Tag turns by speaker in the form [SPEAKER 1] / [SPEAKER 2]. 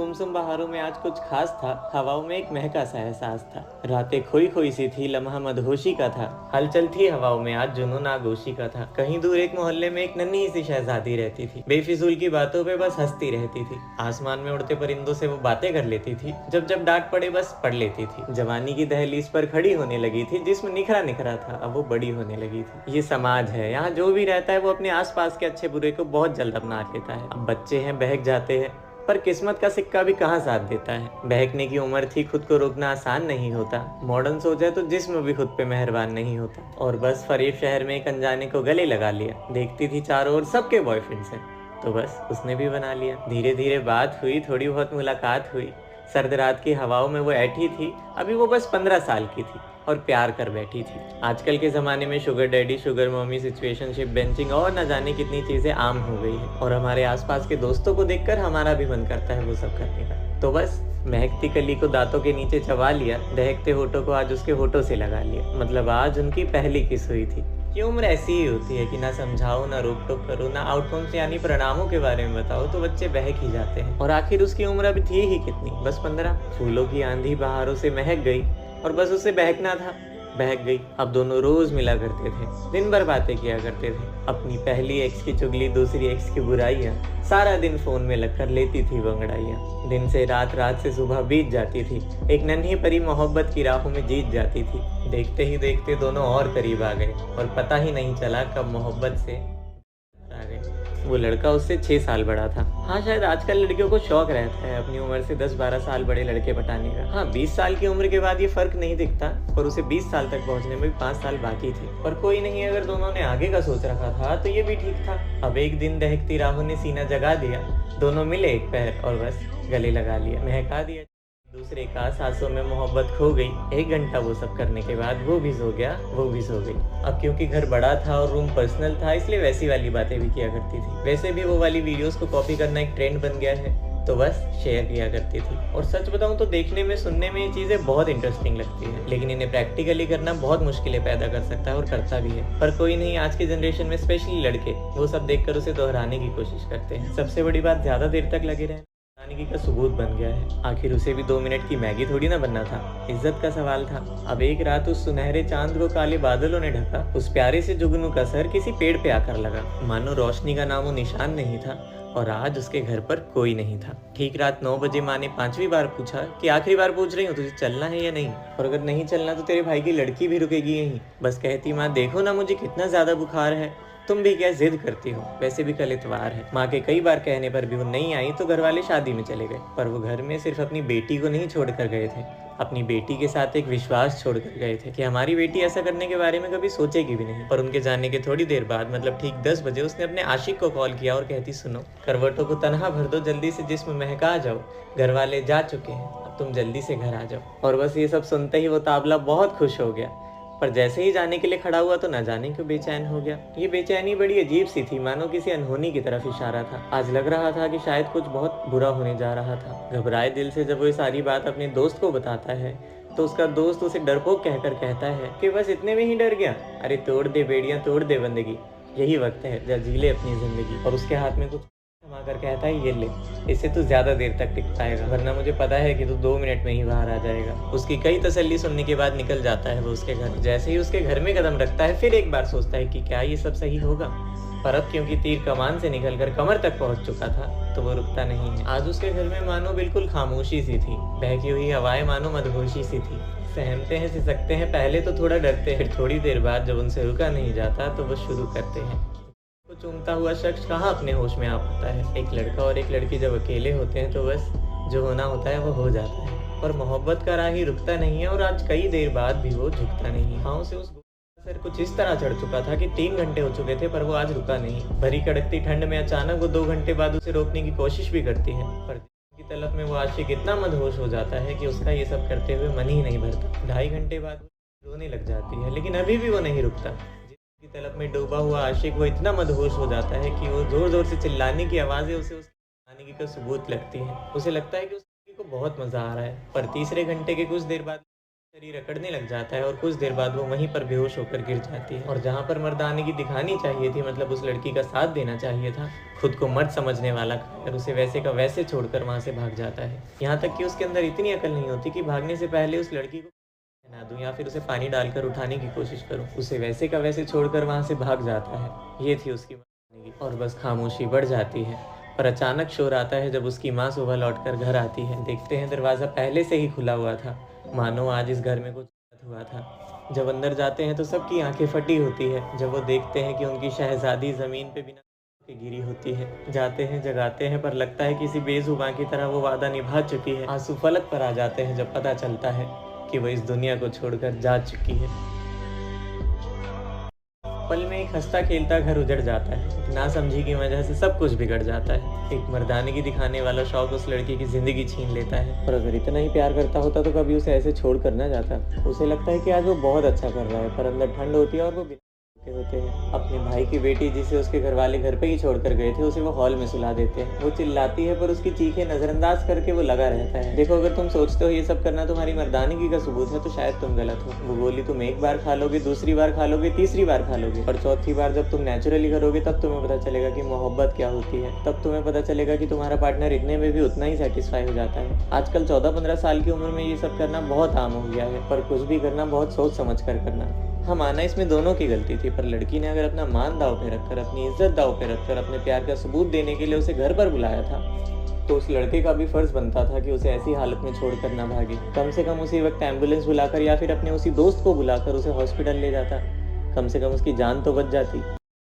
[SPEAKER 1] गुमसुम बहारों में आज कुछ खास था। हवाओं में एक महका सा एहसास था। रातें खोई खोई सी थी, लम्हा मदहोशी का था। हलचल थी हवाओं में, आज जुनून आगोशी का था। कहीं दूर एक मोहल्ले में एक नन्ही सी शहजादी रहती थी। बेफिजूल की बातों पे बस हंसती रहती थी। आसमान में उड़ते परिंदों से वो बातें कर लेती थी। जब जब डांट पड़े बस पढ़ लेती थी। जवानी की दहलीज पर खड़ी होने लगी थी। जिस्म निखरा निखरा था, अब वो बड़ी होने लगी थी। ये समाज है, यहाँ जो भी रहता है वो अपने आसपास के अच्छे बुरे को बहुत जल्द अपना लेता है। अब बच्चे हैं, बहक जाते हैं, पर किस्मत का सिक्का भी कहाँ साथ देता है। बहकने की उम्र थी, खुद को रोकना आसान नहीं होता। मॉडर्न सोचा तो जिस्म भी खुद पे मेहरबान नहीं होता। और बस फरीब शहर में एक अनजाने को गले लगा लिया। देखती थी चारों ओर सबके बॉयफ्रेंड्स हैं, तो बस उसने भी बना लिया। धीरे धीरे बात हुई, थोड़ी बहुत मुलाकात हुई। सर्द रात की हवाओं में वो ऐठी थी। अभी वो बस 15 साल की थी और प्यार कर बैठी थी। आजकल के ज़माने में sugar daddy, sugar mummy, situationship, benching और न जाने कितनी चीज़ें आम हो गई है। और हमारे आसपास के दोस्तों को देखकर हमारा भी मन करता है वो सब करने का। तो बस महकती कली को दांतों के नीचे चबा लिया। दहकते होठों को आज उसके होठों से लगा लिया। मतलब आज उनकी पहली किस हुई थी। ये उम्र ऐसी ही होती है कि ना समझाओ, ना रोक टोक करो, ना आउटकम्स यानी परिणामों के बारे में बताओ तो बच्चे बहक ही जाते हैं। और आखिर उसकी उम्र अभी थी ही कितनी, बस 15। फूलों की आंधी बहारों से महक गई और बस उसे बहकना था, बहक गई। अब दोनों रोज मिला करते थे, दिन भर बातें किया करते थे। अपनी पहली एक्स की चुगली, दूसरी एक्स की बुराइयां, सारा दिन फोन में लगकर लेती थी वो अंगड़ाइयां। दिन से रात, रात से सुबह बीत जाती थी। एक नन्ही परी मोहब्बत की राहों में जीत जाती थी। देखते ही देखते दोनों और करीब आ गए और पता ही नहीं चला कब मोहब्बत से आ गए। वो लड़का उससे 6 साल बड़ा था। हाँ, शायद आजकल लड़कियों को शौक रहता है अपनी उम्र से 10-12 साल बड़े लड़के पटाने का। हाँ, 20 साल की उम्र के बाद ये फर्क नहीं दिखता, पर उसे 20 साल तक पहुंचने में भी 5 साल बाकी थे। पर कोई नहीं, अगर दोनों ने आगे का सोच रखा था तो ये भी ठीक था। अब एक दिन दहकती राहों ने सीना जगा दिया। दोनों मिले एक पैर और बस गले लगा लिया, महका दिया दूसरे का। सांसों में मोहब्बत खो गई। 1 घंटा वो सब करने के बाद वो भी सो गया, वो भी सो गई। अब क्योंकि घर बड़ा था और रूम पर्सनल था, इसलिए वैसी वाली बातें भी किया करती थी। वैसे भी वो वाली वीडियोस को कॉपी करना एक ट्रेंड बन गया है, तो बस शेयर किया करती थी। और सच बताऊं तो देखने में, सुनने में ये चीज़ें बहुत इंटरेस्टिंग लगती है, लेकिन इन्हें प्रैक्टिकली करना बहुत मुश्किलें पैदा कर सकता है और करता भी है। पर कोई नहीं, आज की जनरेशन में स्पेशली लड़के वो सब देखकर उसे दोहराने की कोशिश करते हैं। सबसे बड़ी बात, ज़्यादा देर तक लगे रहना का सबूत बन गया है। आखिर उसे भी 2 मिनट की मैगी थोड़ी ना बनना था, इज्जत का सवाल था। अब एक रात उस सुनहरे चांद को काले बादलों ने ढका। उस प्यारे से जुगनू का सर किसी पेड़ पे आकर लगा, मानो रोशनी का नामो निशान नहीं था। और आज उसके घर पर कोई नहीं था। ठीक रात 9 बजे माँ ने 5वीं बार पूछा कि आखिरी बार पूछ रही हूँ, तुझे चलना है या नहीं? और अगर नहीं चलना तो तेरे भाई की लड़की भी रुकेगी यहीं। बस कहती, माँ देखो ना मुझे कितना ज्यादा बुखार है, तुम भी क्या जिद करती हो, वैसे भी कल इतवार है। माँ के कई बार कहने पर भी वो नहीं आई तो घर वाले शादी में चले गए। पर वो घर में सिर्फ अपनी बेटी को नहीं छोड़कर गए थे, अपनी बेटी के साथ एक विश्वास छोड़कर गए थे कि हमारी बेटी ऐसा करने के बारे में कभी सोचेगी भी नहीं। पर उनके जाने के थोड़ी देर बाद, मतलब ठीक 10 बजे, उसने अपने आशिक को कॉल किया और कहती, सुनो, करवटों को तनहा भर दो, जल्दी से जिस्म महका जाओ, घर वाले जा चुके हैं, अब तुम जल्दी से घर आ जाओ। और बस ये सब सुनते ही वो ताबला बहुत खुश हो गया। पर जैसे ही जाने के लिए खड़ा हुआ तो न जाने क्यों बेचैन हो गया। ये बेचैनी बड़ी अजीब सी थी, मानो किसी अनहोनी की तरफ इशारा था। आज लग रहा था कि शायद कुछ बहुत बुरा होने जा रहा था। घबराए दिल से जब वो ये सारी बात अपने दोस्त को बताता है तो उसका दोस्त उसे डरपोक कहकर कहता है कि बस इतने में ही डर गया। अरे तोड़ दे बेड़ियां, तोड़ दे बंदगी, यही वक्त है जब जी ले अपनी जिंदगी। और उसके हाथ में कुछ थमाकर कहता है, ये ले, इससे तू ज्यादा देर तक टिक पाएगा, वरना मुझे पता है कि तू 2 मिनट में ही बाहर आ जाएगा। उसकी कई तसल्ली सुनने के बाद निकल जाता है वो उसके घर। जैसे ही उसके घर में कदम रखता है, फिर एक बार सोचता है कि क्या ये सब सही होगा। पर अब क्योंकि तीर कमान से निकलकर कमर तक पहुंच चुका था, तो वो रुकता नहीं है। आज उसके घर में मानो बिल्कुल खामोशी सी थी। बहकी हुई हवाएं मानो मदहोशी सी थी। सहमते हैं, सिसकते हैं, पहले तो थोड़ा डरते हैं, फिर थोड़ी देर बाद जब उनसे रुका नहीं जाता तो वो शुरू करते हैं। को चूमता हुआ शख्स कहाँ अपने होश में आ पाता है। एक लड़का और एक लड़की जब अकेले होते हैं तो बस जो होना होता है वो हो जाता है। और मोहब्बत का राही रुकता नहीं है, और आज कई देर बाद भी वो झुकता नहीं। हाँ, उसे उस सर कुछ इस तरह चढ़ चुका था कि 3 घंटे हो चुके थे, पर वो आज रुका नहीं। भरी कड़कती ठंड में अचानक वो 2 घंटे बाद उसे रोकने की कोशिश भी करती है, पर की तलब में वो आशिक इतना मदहोश हो जाता है कि उसका ये सब करते हुए मन ही नहीं भरता। 2.5 घंटे बाद रोने लग जाती है, लेकिन अभी भी वो नहीं रुकता। की तलब में डूबा हुआ आशिक वो इतना मदहोश हो जाता है कि वो जोर जोर से चिल्लाने की आवाज़ें उसे उसकी का सबूत लगती है। उसे लगता है कि उसको बहुत मज़ा आ रहा है। पर तीसरे घंटे के कुछ देर बाद शरीर अकड़ने लग जाता है और कुछ देर बाद वो वहीं पर बेहोश होकर गिर जाती है। और जहाँ पर मर्दानगी दिखानी चाहिए थी, मतलब उस लड़की का साथ देना चाहिए था, खुद को मर्द समझने वाला कायर उसे वैसे का वैसे छोड़कर वहां से भाग जाता है। यहाँ तक कि उसके अंदर इतनी अकल नहीं होती कि भागने से पहले उस लड़की को पहना दूं या फिर उसे पानी डालकर उठाने की कोशिश करूं। उसे वैसे का वैसे छोड़कर वहां से भाग जाता है। ये थी उसकी मर्दानगी। और बस खामोशी बढ़ जाती है। पर अचानक शोर आता है जब उसकी माँ सुबह लौटकर घर आती है। देखते हैं दरवाज़ा पहले से ही खुला हुआ था, मानो आज इस घर में कुछ गलत हुआ था। जब अंदर जाते हैं तो सबकी आंखें फटी होती है जब वो देखते हैं कि उनकी शहजादी ज़मीन पे बिना के गिरी होती है। जाते हैं जगाते हैं, पर लगता है किसी बेजुबान की तरह वो वादा निभा चुकी है। आंसू फलक पर आ जाते हैं जब पता चलता है कि वो इस दुनिया को छोड़कर जा चुकी है। पल में एक हंसता खेलता घर उजड़ जाता है। ना समझी की वजह से सब कुछ बिगड़ जाता है। एक मर्दानगी दिखाने वाला शौक उस लड़की की जिंदगी छीन लेता है। और अगर इतना ही प्यार करता होता तो कभी उसे ऐसे छोड़ कर ना जाता। उसे लगता है कि आज वो बहुत अच्छा कर रहा है, पर अंदर ठंड होती है और वो होते हैं। अपने भाई की बेटी जिसे उसके घर वाले घर पे ही छोड़कर गए थे, उसे वो हॉल में सुला देते हैं। वो चिल्लाती है पर उसकी चीखें नजरअंदाज करके वो लगा रहता है। देखो, अगर तुम सोचते हो ये सब करना तुम्हारी मर्दानगी का सबूत है तो शायद तुम गलत हो। वो गोली तुम एक बार खा लोगे, दूसरी बार खा लोगे, तीसरी बार खा लोगे, और चौथी बार जब तुम नेचुरली करोगे तब तुम्हें पता चलेगा कि मोहब्बत क्या होती है। तब तुम्हें पता चलेगा कि तुम्हारा पार्टनर इतने में भी उतना ही सेटिस्फाई हो जाता है। आजकल 14-15 साल की उम्र में ये सब करना बहुत आम हो गया है, पर कुछ भी करना बहुत सोच समझ कर करना। हाँ, माना इसमें दोनों की गलती थी, पर लड़की ने अगर अपना मान दांव पे रखकर, अपनी इज्जत दांव पे रखकर अपने प्यार का सबूत देने के लिए उसे घर पर बुलाया था, तो उस लड़के का भी फर्ज बनता था कि उसे ऐसी हालत में छोड़कर ना भागे। कम से कम उसी वक्त एम्बुलेंस बुलाकर या फिर अपने उसी दोस्त को बुलाकर उसे हॉस्पिटल ले जाता। कम से कम उसकी जान तो बच जाती।